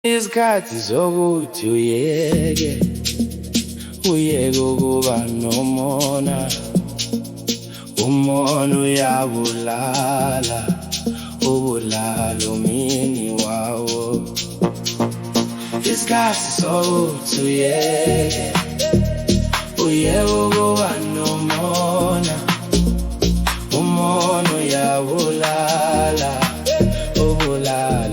Isikhathi sokuthi uyeke ukuba nomona. Umona uyabulala, ubulala umini wawo. Isikhathi sokuthi uyeke ukuba nomona. Umona uyabulala, ubulala